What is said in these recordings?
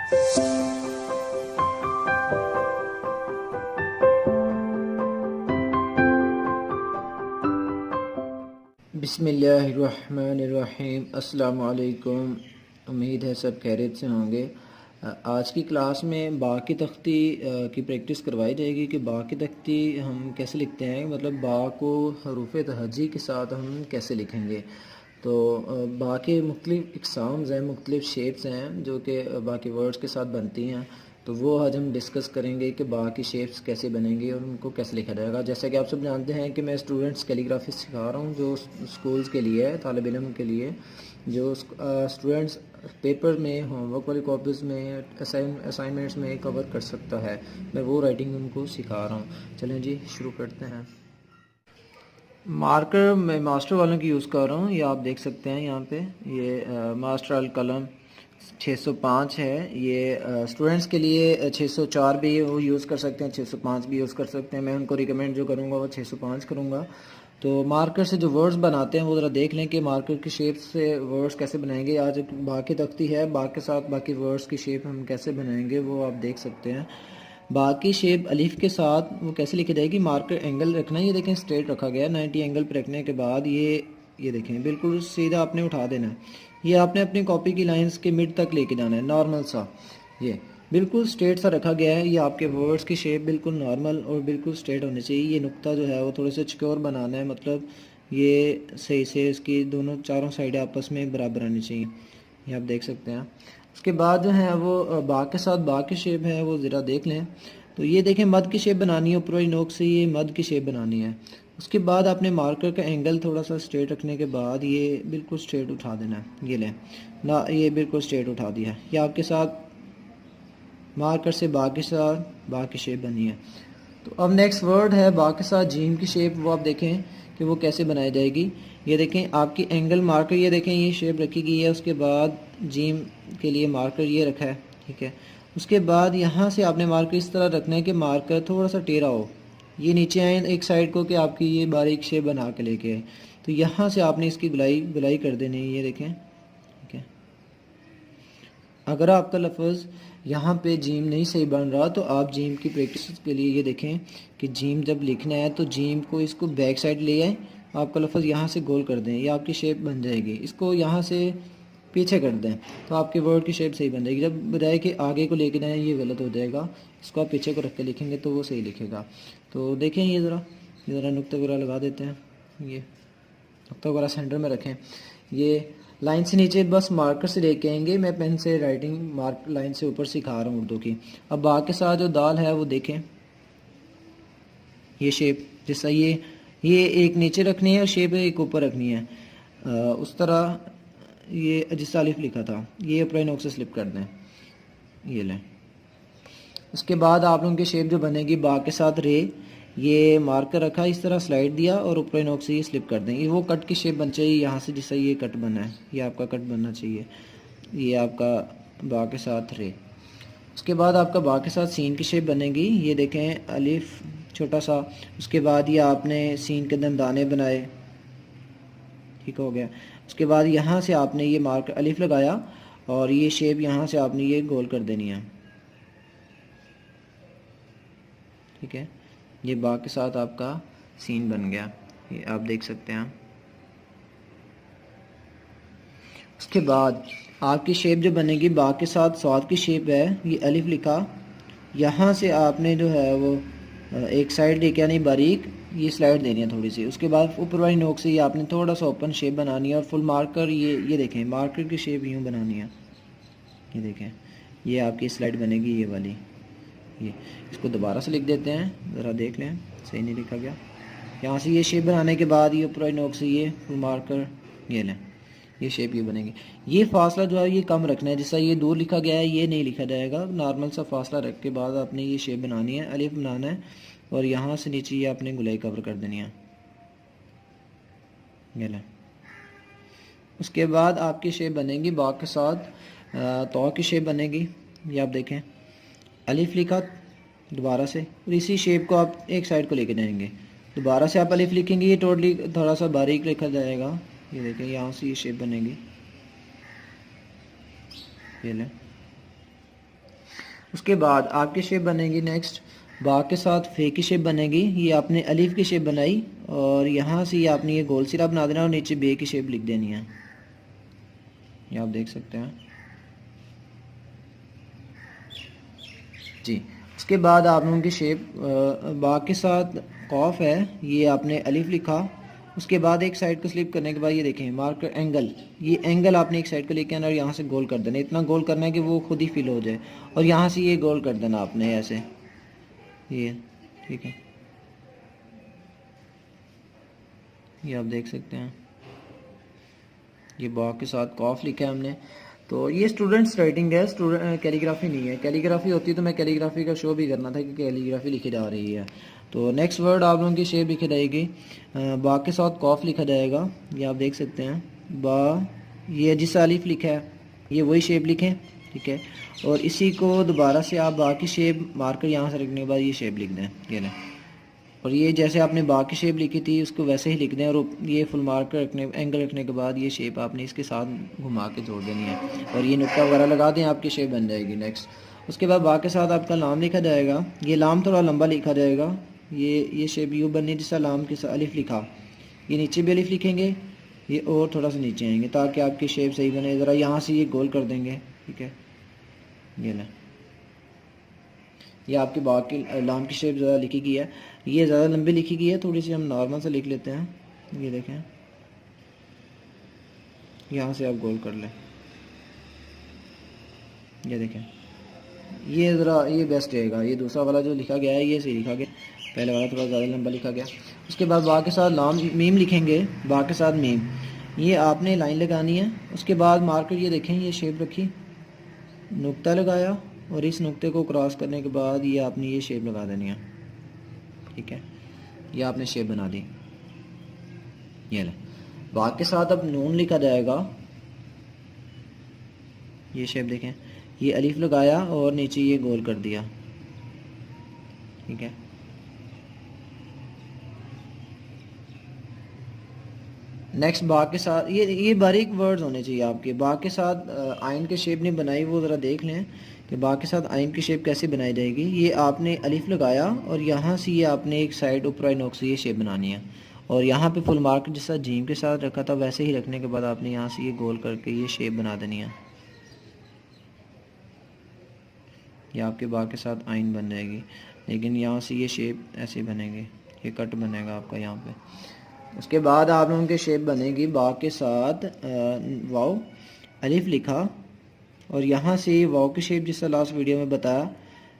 बिस्मिल्लाहिर्रहमानिर्रहीम। अस्सलामु अलैकुम। उम्मीद है सब खैरियत से होंगे। आज की क्लास में बा की तख्ती की प्रैक्टिस करवाई जाएगी कि बा की तख्ती हम कैसे लिखते हैं, मतलब बा को हरूफ तहज्जी के साथ हम कैसे लिखेंगे। तो बा के मुख्तलिफ़ इक़साम्स हैं, मुख्तलिफ़ शेप्स हैं जो कि बा के वर्ड्स के साथ बनती हैं। तो वो आज हम डिस्कस करेंगे कि बा की शेप्स कैसे बनेंगी और उनको कैसे लिखा जाएगा। जैसा कि आप सब जानते हैं कि मैं स्टूडेंट्स कैलीग्राफी सिखा रहा हूँ, जो स्कूल्स के लिए है, तालिब इल्म के लिए, जो स्टूडेंट्स पेपर में, होमवर्क वाली कॉपीज़ में, असाइनमेंट्स में कवर कर सकता है, मैं वो राइटिंग उनको सिखा रहा हूँ। चलें जी शुरू करते हैं। मार्कर मैं मास्टर वालों की यूज़ कर रहा हूँ, ये आप देख सकते हैं यहाँ पे। ये मास्टर अल कलम 605 है। ये स्टूडेंट्स के लिए 604 भी वो यूज़ कर सकते हैं, 605 भी यूज़ कर सकते हैं। मैं उनको रिकमेंड जो करूँगा वो 605 करूँगा। तो मार्कर से जो वर्ड्स बनाते हैं वो ज़रा देख लें कि मार्कर की शेप से वर्ड्स कैसे बनाएंगे। आज बाकी तख्ती है, बाकी साथ बाकी वर्ड्स की शेप हम कैसे बनाएंगे वो आप देख सकते हैं। बाकी शेप अलिफ के साथ वो कैसे लिखी जाएगी। मार्कर एंगल रखना है, ये देखें स्ट्रेट रखा गया है। 90 एंगल पर रखने के बाद ये देखें बिल्कुल सीधा आपने उठा देना है। ये आपने अपनी कॉपी की लाइंस के मिड तक लेके जाना है, नॉर्मल सा। ये बिल्कुल स्ट्रेट सा रखा गया है। ये आपके वर्ड्स की शेप बिल्कुल नॉर्मल और बिल्कुल स्ट्रेट होनी चाहिए। ये नुक्ता जो है वो थोड़े से सिक्योर बनाना है, मतलब ये सही से इसकी दोनों चारों साइडें आपस में बराबर आनी चाहिए। ये आप देख सकते हैं। उसके बाद जो है वो बा के साथ बा की शेप है वो ज़रा देख लें। तो ये देखें मद की शेप बनानी है, ऊपर वाली नोक से ये मद की शेप बनानी है। उसके बाद आपने मार्कर का एंगल थोड़ा सा स्ट्रेट रखने के बाद ये बिल्कुल स्ट्रेट उठा देना है। ये लें ना, ये बिल्कुल स्ट्रेट उठा दिया। ये आपके साथ मार्कर से बा के साथ बा की शेप बनी है। तो अब नेक्स्ट वर्ड है बा के साथ जीम की शेप, वो आप देखें कि वो कैसे बनाई जाएगी। ये देखें आपकी एंगल मार्कर, ये देखें ये शेप रखी गई है। उसके बाद जीम के लिए मार्कर ये रखा है, ठीक है। उसके बाद यहाँ से आपने मार्कर इस तरह रखना है कि मार्कर थोड़ा सा टेढ़ा हो, ये नीचे आए एक साइड को, कि आपकी ये बारीक शेप बना के लेके आए। तो यहाँ से आपने इसकी गुलाई कर देनी है, ये देखें, ठीक है। अगर आपका लफ्ज़ यहाँ पे जीम नहीं सही बन रहा तो आप जीम की प्रैक्टिस के लिए ये देखें कि जीम जब लिखना है तो जीम को इसको बैक साइड ले आए, आपका लफ्ज़ यहाँ से गोल कर दें, ये आपकी शेप बन जाएगी। इसको यहाँ से पीछे कर दें तो आपके वर्ड की शेप सही बन जाएगी। जब बजाय कि आगे को लेके जाएँ ये गलत हो जाएगा। इसको आप पीछे को रख के लिखेंगे तो वो सही लिखेगा। तो देखें ये ज़रा नुक्ता वगैरह लगा देते हैं। ये नुक्ता वगैरह सेंटर में रखें। ये लाइन से नीचे बस मार्कर से लेके आएंगे, मैं पेन से राइटिंग मार्क लाइन से ऊपर सिखा रहा हूँ उर्दू की। अब बा के साथ जो दाल है वो देखें, ये शेप जैसा ये एक नीचे रखनी है और शेप एक ऊपर रखनी है। उस तरह ये जिस अलिफ लिखा था ये ऊपर नोक से स्लिप कर दें, ये लें। उसके बाद आप लोगों की शेप जो बनेगी बा के साथ रे, ये मार्कर रखा इस तरह स्लाइड दिया और ऊपर नोक से ये स्लिप कर दें। ये वो कट की शेप बन चाहिए यहाँ से, जिससे ये कट बना है, ये आपका कट बनना चाहिए। ये आपका बा के साथ रे। उसके बाद आपका बा के साथ सीन की शेप बनेगी, ये देखें अलिफ छोटा सा। उसके बाद ये आपने सीन के अंदर दाने बनाए, ठीक हो गया। उसके बाद यहाँ से आपने ये मार्कर अलिफ लगाया और ये शेप यहाँ से आपने ये गोल कर देनी है, ठीक है। ये बा के साथ आपका सीन बन गया, ये आप देख सकते हैं। उसके बाद आपकी शेप जो बनेगी बा के साथ स्वाद की शेप है, ये अलिफ लिखा, यहाँ से आपने जो है वो एक साइड लेके आनी बारीक, ये स्लाइड देनी है थोड़ी सी। उसके बाद ऊपर वाली नोक से ये आपने थोड़ा सा ओपन शेप बनानी है और फुल मार्कर ये देखें मार्कर की शेप यूँ बनानी है। ये देखें ये आपकी स्लाइड बनेगी ये वाली। ये इसको दोबारा से लिख देते हैं, ज़रा देख लें सही नहीं लिखा गया। यहाँ से ये शेप बनाने के बाद ये ऊपर नोक से ये फुल मार्कर, ये लें, ये शेप ये बनेगी। ये फासला जो है ये कम रखना है, जैसा ये दूर लिखा गया है ये नहीं लिखा जाएगा। नॉर्मल सा फासला रख के बाद आपने ये शेप बनानी है, अलिफ बनाना है और यहाँ से नीचे ये आपने गुलाई कवर कर देनी है, ये लें। उसके बाद आपकी शेप बनेगी बा के साथ तो की शेप बनेगी, ये आप देखें अलिफ लिखा दोबारा से और इसी शेप को आप एक साइड को लेके जाएंगे। दोबारा से आप अलिफ लिखेंगे, ये टोटली थोड़ा सा बारीक लिखा जाएगा। ये देखें यहाँ से ये शेप बनेगी, ये लें। उसके बाद आपकी शेप बनेगी नेक्स्ट बा के साथ फे की शेप बनेगी। ये आपने अलिफ की शेप बनाई और यहाँ से ये आपने ये गोल सिरा बना देना और नीचे बे की शेप लिख देनी है, ये आप देख सकते हैं जी। उसके बाद आप लोगों की शेप बा के साथ कॉफ है, ये आपने अलिफ लिखा। उसके बाद एक साइड को स्लिप करने के बाद ये देखें मार्कर एंगल, ये एंगल आपने एक साइड को लेके आना और यहाँ से गोल कर देना, इतना गोल करना है कि वो खुद ही फिल हो जाए और यहाँ से ये गोल कर देना आपने ऐसे, ये ठीक है, ये आप देख सकते हैं। ये बा के साथ कॉफ लिखा है हमने। तो ये स्टूडेंट्स राइटिंग है, स्टूडेंट कैलीग्राफी नहीं है। कैलीग्राफी होती तो मैं कैलीग्राफी का शो भी करना था कि कैलीग्राफी लिखी जा रही है। तो नेक्स्ट वर्ड आप लोगों की शेप लिखी जाएगी, बा के साथ कॉफ लिखा जाएगा, ये आप देख सकते हैं। बा, ये जिस अलिफ लिखा है ये वही शेप लिखें, ठीक है। और इसी को दोबारा से आप बा की शेप मार्कर यहाँ से रखने के बाद ये शेप लिख दें, ये लें। और ये जैसे आपने बा की शेप लिखी थी उसको वैसे ही लिख दें और ये फुल मार्कर रखने एंगल रखने के बाद ये शेप आपने इसके साथ घुमा के जोड़ देनी है और ये नुक्ता वगैरह लगा दें, आपकी शेप बन जाएगी। नेक्स्ट उसके बाद बा के साथ आपका लाम लिखा जाएगा, ये लाम थोड़ा लंबा लिखा जाएगा, ये शेप यू बननी जिसका लाम के साथ अलिफ लिखा, ये नीचे भी अलिफ लिखेंगे, ये और थोड़ा सा नीचे आएंगे ताकि आपकी शेप सही बने। ज़रा यहाँ से ये गोल कर देंगे, ठीक है। ये लें, ये आपकी बा की लाम की शेप ज़्यादा लिखी गई है, ये ज़्यादा लंबी लिखी गई है, थोड़ी सी हम नॉर्मल से लिख लेते हैं। ये देखें, यहाँ से आप गोल कर लें, ये देखें, ये ज़रा ये बेस्ट रहेगा। ये दूसरा वाला जो लिखा गया है ये सही लिखा गया, पहले वाला थोड़ा ज़्यादा लंबा लिखा गया। उसके बाद बा के साथ लाम मीम लिखेंगे, बा के साथ मीम, ये आपने लाइन लगानी है। उसके बाद मार्कर ये देखें, ये शेप रखी, नुक्ता लगाया और इस नुक्ते को क्रॉस करने के बाद ये आपने ये शेप लगा देनी है, ठीक है। ये आपने शेप बना दी, ये ले। बा के साथ अब नून लिखा जाएगा, ये शेप देखें, ये अलिफ लगाया और नीचे ये गोल कर दिया, ठीक है। नेक्स्ट बा के साथ ये बारीक वर्ड्स होने चाहिए आपके। बा के साथ आइन की शेप नहीं बनाई, वो ज़रा देख लें कि बा के साथ आइन की शेप कैसे बनाई जाएगी। ये आपने अलिफ लगाया और यहाँ से ये आपने एक साइड ऊपर नोक से ये शेप बनानी है और यहाँ पे फुल मार्क जैसा जीम के साथ रखा था वैसे ही रखने के बाद आपने यहाँ से ये गोल करके ये शेप बना देनी है। ये आपके बा के साथ आइन बन जाएगी, लेकिन यहाँ से ये शेप ऐसे बनेंगे, ये कट बनेगा आपका यहाँ पे। उसके बाद आप लोगों की शेप बनेगी बा के साथ वाव, अलिफ लिखा और यहाँ से वाव की शेप जिसका लास्ट वीडियो में बताया।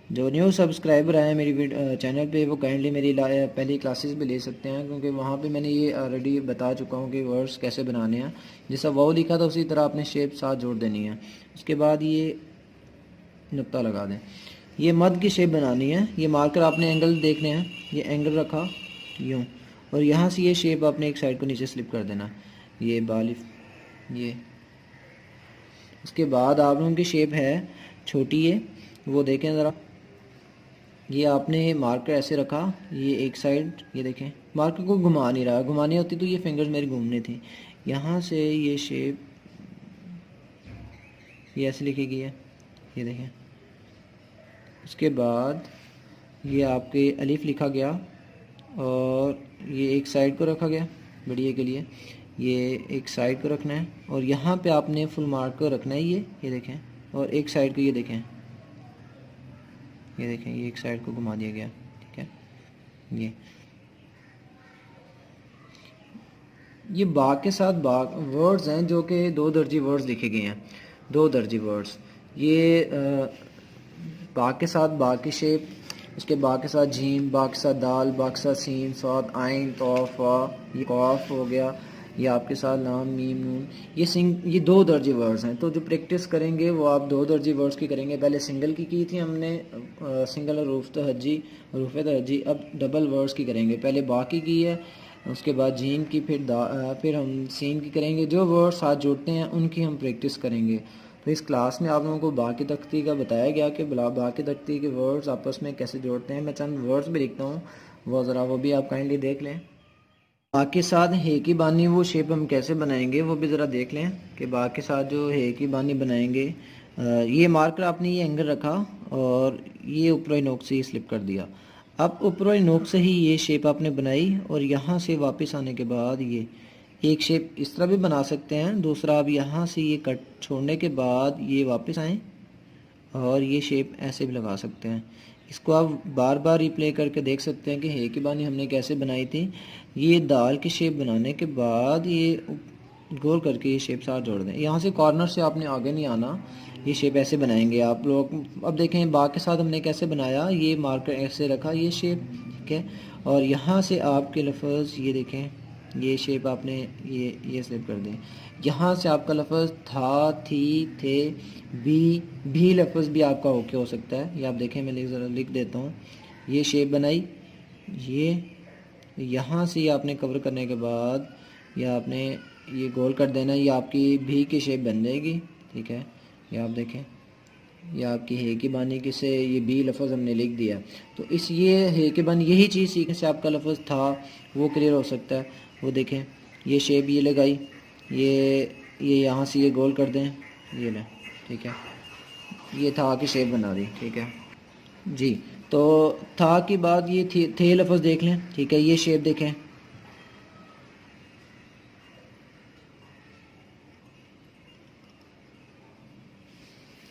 जो न्यू सब्सक्राइबर आए मेरी चैनल पे वो काइंडली मेरी पहली क्लासेस भी ले सकते हैं, क्योंकि वहाँ पे मैंने ये ऑलरेडी बता चुका हूँ कि वर्ड्स कैसे बनाने हैं। जैसा वाव लिखा था उसी तरह आपने शेप साथ जोड़ देनी है। उसके बाद ये नुक्ता लगा दें, ये मद की शेप बनानी है। ये मार्कर आपने एंगल देखने हैं, ये एंगल रखा यूँ और यहाँ से ये शेप आपने एक साइड को नीचे स्लिप कर देना, ये बालिफ ये। उसके बाद आप लोगों की शेप है छोटी, ये वो देखें ज़रा, ये आपने मार्कर ऐसे रखा, ये एक साइड, ये देखें मार्कर को घुमा नहीं रहा, घुमानी होती तो ये फिंगर्स मेरी घूमनी थी। यहाँ से ये शेप ये ऐसे लिखी गई है, ये देखें। उसके बाद ये आपके अलिफ लिखा गया और ये एक साइड को रखा गया बढ़िया के लिए, ये एक साइड को रखना है और यहाँ पे आपने फुल मार्कर रखना है, ये देखें। और एक साइड को ये देखें, ये देखें, ये एक साइड को घुमा दिया गया, ठीक है। ये बा के साथ बा वर्ड्स हैं जो कि 2 दर्जी वर्ड्स लिखे गए हैं, 2 दर्जी वर्ड्स। ये बा के साथ बा की शेप, उसके बा के साथ झीम, बा के साथ दाल, बा के साथ सीन, साथ आइन, तौफा, ये कॉफ हो गया, ये आपके साथ लाम मीम नून, ये 2 दर्जी वर्ड्स हैं। तो जो प्रैक्टिस करेंगे वो आप 2 दर्जी वर्ड्स की करेंगे। पहले सिंगल की थी हमने, सिंगल रूफ तहज्जी, अब डबल वर्ड्स की करेंगे। पहले बा की है, उसके बाद जीम की, फिर हम सीन की करेंगे। जो वर्ड साथ जोड़ते हैं उनकी हम प्रैक्टिस करेंगे। तो इस क्लास में आप लोगों को बा की तख्ती का बताया गया कि बा की तख्ती के वर्ड्स आपस में कैसे जोड़ते हैं। मैं चंद वर्ड्स भी लिखता हूँ, वो भी आप काइंडली देख लें। बा के साथ हे की बानी वो शेप हम कैसे बनाएंगे वो भी ज़रा देख लें कि बा के साथ जो हे की बानी बनाएंगे। ये मार्कर आपने ये एंगल रखा और ये ऊपर वाली नोक से ही स्लिप कर दिया। अब ऊपर वाली नोक से ही ये शेप आपने बनाई और यहाँ से वापस आने के बाद ये एक शेप इस तरह भी बना सकते हैं। दूसरा आप यहाँ से ये कट छोड़ने के बाद ये वापस आएँ और ये शेप ऐसे भी लगा सकते हैं। इसको आप बार बार रिप्ले करके देख सकते हैं कि हे की बानी हमने कैसे बनाई थी। ये दाल की शेप बनाने के बाद ये गोल करके ये शेप साथ जोड़ दें। यहाँ से कॉर्नर से आपने आगे नहीं आना, ये शेप ऐसे बनाएंगे आप लोग। अब देखें बाग के साथ हमने कैसे बनाया, ये मार्कर ऐसे रखा ये शेप, ठीक है। और यहाँ से आपके लफ्ज़ ये देखें, ये शेप आपने ये स्लिप कर दें। यहाँ से आपका लफ्ज़ था, थी, थे, भी लफ्ज़ भी आपका ओके हो सकता है। ये आप देखें, मैं ज़रा लिख देता हूँ। ये शेप बनाई, ये यहाँ से ये आपने कवर करने के बाद ये आपने ये गोल कर देना, ये आपकी भी की शेप बन जाएगी, ठीक है। ये आप देखें, ये आपकी हे की बानी की से ये बी लफ्ज़ हमने लिख दिया। तो इस ये हे की बानी यही चीज़ सीखने से आपका लफ्ज़ था वो क्लियर हो सकता है। वो देखें, ये शेप ये लगाई, ये यहाँ से ये गोल कर दें, ये लें, ठीक है। ये था की शेप बना दी, ठीक है जी। तो था की बाद ये थे लफ्ज़ देख लें, ठीक है। ये शेप देखें,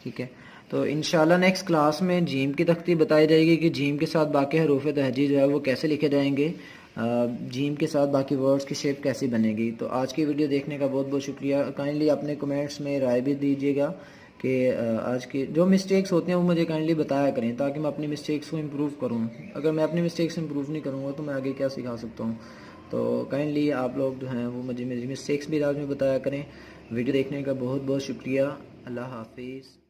ठीक है। तो इंशाल्लाह नेक्स्ट क्लास में जीम की तख्ती बताई जाएगी कि जीम के साथ बाकी हरूफ तहजी जो है वो कैसे लिखे जाएंगे, जीम के साथ बाकी वर्ड्स की शेप कैसी बनेगी। तो आज की वीडियो देखने का बहुत बहुत शुक्रिया। काइंडली अपने कमेंट्स में राय भी दीजिएगा कि आज की जो मिस्टेक्स होती हैं वो मुझे काइंडली बताया करें ताकि मैं अपनी मिस्टेक्स को इम्प्रूव करूँ। अगर मैं अपनी मिस्टेक्स इम्प्रूव नहीं करूँगा तो मैं आगे क्या सिखा सकता हूँ। तो काइंडली आप लोग जो हैं वो मुझे मेरी मिस्टेक्स भी आज में बताया करें। वीडियो देखने का बहुत बहुत शुक्रिया। अल्लाह हाफिज़।